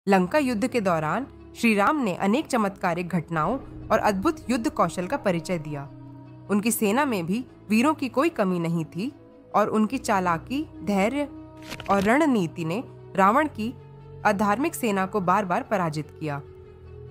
लंका युद्ध के दौरान श्री राम ने अनेक चमत्कारिक घटनाओं और अद्भुत युद्ध कौशल का परिचय दिया। उनकी सेना में भी वीरों की कोई कमी नहीं थी और उनकी चालाकी, धैर्य और रणनीति ने रावण की अधार्मिक सेना को बार बार पराजित किया।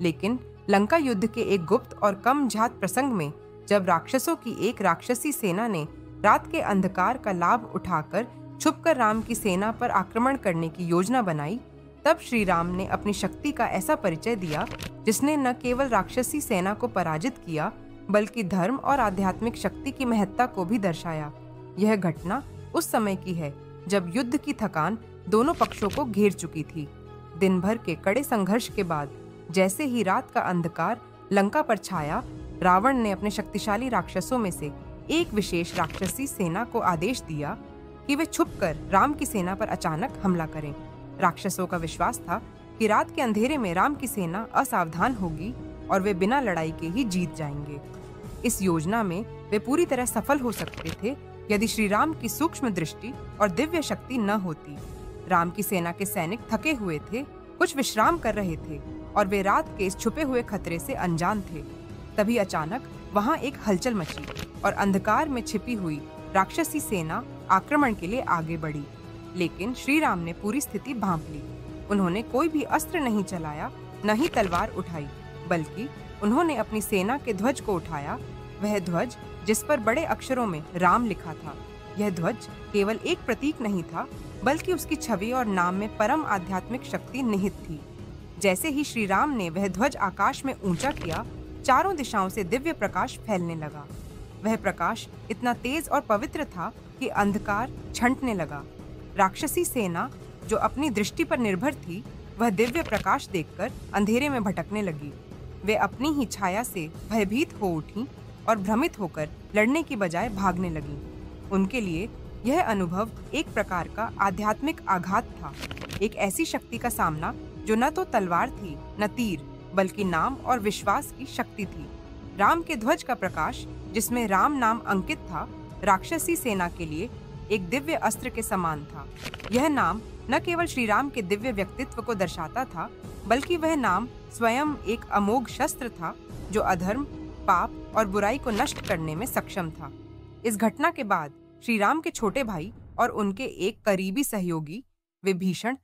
लेकिन लंका युद्ध के एक गुप्त और कम झात प्रसंग में जब राक्षसों की एक राक्षसी सेना ने रात के अंधकार का लाभ उठाकर छुपकर राम की सेना पर आक्रमण करने की योजना बनाई, तब श्री राम ने अपनी शक्ति का ऐसा परिचय दिया जिसने न केवल राक्षसी सेना को पराजित किया बल्कि धर्म और आध्यात्मिक शक्ति की महत्ता को भी दर्शाया। यह घटना उस समय की है जब युद्ध की थकान दोनों पक्षों को घेर चुकी थी। दिन भर के कड़े संघर्ष के बाद जैसे ही रात का अंधकार लंका पर छाया, रावण ने अपने शक्तिशाली राक्षसों में से एक विशेष राक्षसी सेना को आदेश दिया कि वे छुपकर राम की सेना पर अचानक हमला करें। राक्षसों का विश्वास था कि रात के अंधेरे में राम की सेना असावधान होगी और वे बिना लड़ाई के ही जीत जाएंगे। इस योजना में वे पूरी तरह सफल हो सकते थे यदि श्री राम की सूक्ष्म दृष्टि और दिव्य शक्ति न होती। राम की सेना के सैनिक थके हुए थे, कुछ विश्राम कर रहे थे और वे रात के इस छुपे हुए खतरे से अनजान थे। तभी अचानक वहां एक हलचल मची और अंधकार में छिपी हुई राक्षसी सेना आक्रमण के लिए आगे बढ़ी। लेकिन श्री राम ने पूरी स्थिति भांप ली। उन्होंने कोई भी अस्त्र नहीं चलाया, न ही तलवार उठाई, बल्कि उन्होंने अपनी सेना के ध्वज को उठाया, वह ध्वज जिस पर बड़े अक्षरों में राम लिखा था। यह ध्वज केवल एक प्रतीक नहीं था, बल्कि उसकी छवि और नाम में परम आध्यात्मिक शक्ति निहित थी। जैसे ही श्री राम ने वह ध्वज आकाश में ऊंचा किया, चारों दिशाओं से दिव्य प्रकाश फैलने लगा। वह प्रकाश इतना तेज और पवित्र था कि अंधकार छंटने लगा। राक्षसी सेना जो अपनी दृष्टि पर निर्भर थी, वह दिव्य प्रकाश देखकर अंधेरे में भटकने लगी। वे अपनी ही छाया से भयभीत हो उठी और भ्रमित होकर लड़ने की बजाय भागने लगीं। उनके लिए यह अनुभव एक प्रकार का आध्यात्मिक आघात था, एक ऐसी शक्ति का सामना जो न तो तलवार थी न तीर, बल्कि नाम और विश्वास की शक्ति थी। राम के ध्वज का प्रकाश, जिसमें राम नाम अंकित था, राक्षसी सेना के लिए एक दिव्य अस्त्र के समान था। यह नाम न केवल श्री राम के दिव्य व्यक्तित्व को दर्शाता था, बल्कि वह नाम स्वयं एक अमोघ शस्त्र था जो अधर्म, पाप और बुराई को नष्ट करने में सक्षम था। इस घटना के बाद श्री राम के छोटे भाई और उनके एक करीबी सहयोगी विभीषण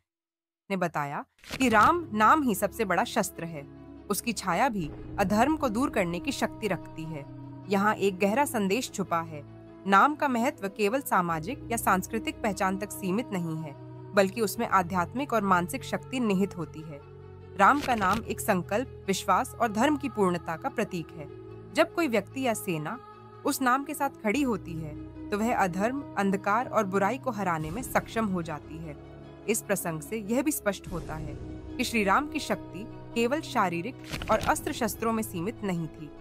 ने बताया कि राम नाम ही सबसे बड़ा शस्त्र है। उसकी छाया भी अधर्म को दूर करने की शक्ति रखती है। यहाँ एक गहरा संदेश छुपा है। नाम का महत्व केवल सामाजिक या सांस्कृतिक पहचान तक सीमित नहीं है, बल्कि उसमें आध्यात्मिक और मानसिक शक्ति निहित होती है। राम का नाम एक संकल्प, विश्वास और धर्म की पूर्णता का प्रतीक है। जब कोई व्यक्ति या सेना उस नाम के साथ खड़ी होती है, तो वह अधर्म, अंधकार और बुराई को हराने में सक्षम हो जाती है। इस प्रसंग से यह भी स्पष्ट होता है कि श्री राम की शक्ति केवल शारीरिक और अस्त्र शस्त्रों में सीमित नहीं थी।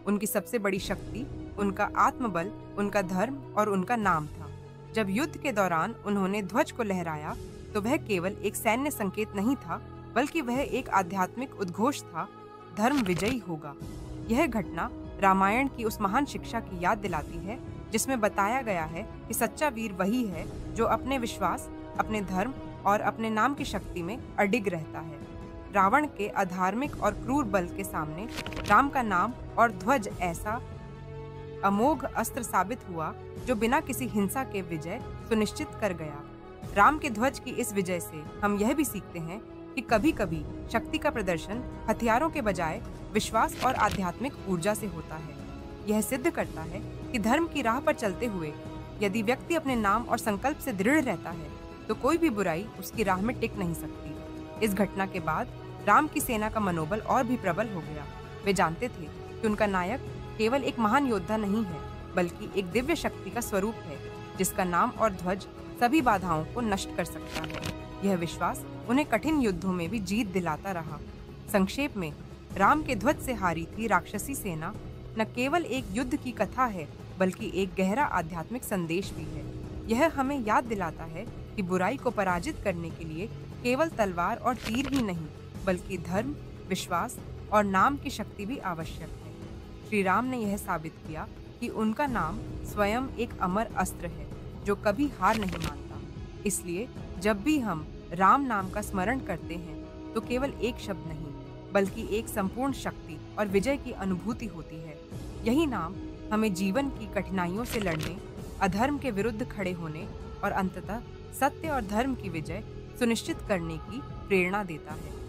उनकी सबसे बड़ी शक्ति उनका आत्मबल, उनका धर्म और उनका नाम था। जब युद्ध के दौरान उन्होंने ध्वज को लहराया, तो वह केवल एक सैन्य संकेत नहीं था, बल्कि वह एक आध्यात्मिक उद्घोष था, धर्म विजयी होगा। यह घटना रामायण की उस महान शिक्षा की याद दिलाती है जिसमें बताया गया है कि सच्चा वीर वही है जो अपने विश्वास, अपने धर्म और अपने नाम की शक्ति में अडिग रहता है। रावण के अधार्मिक और क्रूर बल के सामने राम का नाम और ध्वज ऐसा अमोघ अस्त्र साबित हुआ जो बिना किसी हिंसा के विजय सुनिश्चित कर गया। राम के ध्वज की इस विजय से हम यह भी सीखते हैं कि कभी-कभी शक्ति का प्रदर्शन हथियारों के बजाय विश्वास और आध्यात्मिक ऊर्जा से होता है। यह सिद्ध करता है कि धर्म की राह पर चलते हुए यदि व्यक्ति अपने नाम और संकल्प से दृढ़ रहता है, तो कोई भी बुराई उसकी राह में टिक नहीं सकती। इस घटना के बाद राम की सेना का मनोबल और भी प्रबल हो गया। वे जानते थे कि उनका नायक केवल एक महान योद्धा नहीं है, बल्कि एक दिव्य शक्ति का स्वरूप है, जिसका नाम और ध्वज सभी बाधाओं को नष्ट कर सकता है। यह विश्वास उन्हें कठिन युद्धों में भी जीत दिलाता रहा। संक्षेप में, राम के ध्वज से हारी थी राक्षसी सेना न केवल एक युद्ध की कथा है, बल्कि एक गहरा आध्यात्मिक संदेश भी है। यह हमें याद दिलाता है कि बुराई को पराजित करने के लिए केवल तलवार और तीर ही नहीं, बल्कि धर्म, विश्वास और नाम की शक्ति भी आवश्यक है। श्री राम ने यह साबित किया कि उनका नाम स्वयं एक अमर अस्त्र है जो कभी हार नहीं मानता। इसलिए जब भी हम राम नाम का स्मरण करते हैं, तो केवल एक शब्द नहीं, बल्कि एक संपूर्ण शक्ति और विजय की अनुभूति होती है। यही नाम हमें जीवन की कठिनाइयों से लड़ने, अधर्म के विरुद्ध खड़े होने और अंततः सत्य और धर्म की विजय सुनिश्चित करने की प्रेरणा देता है।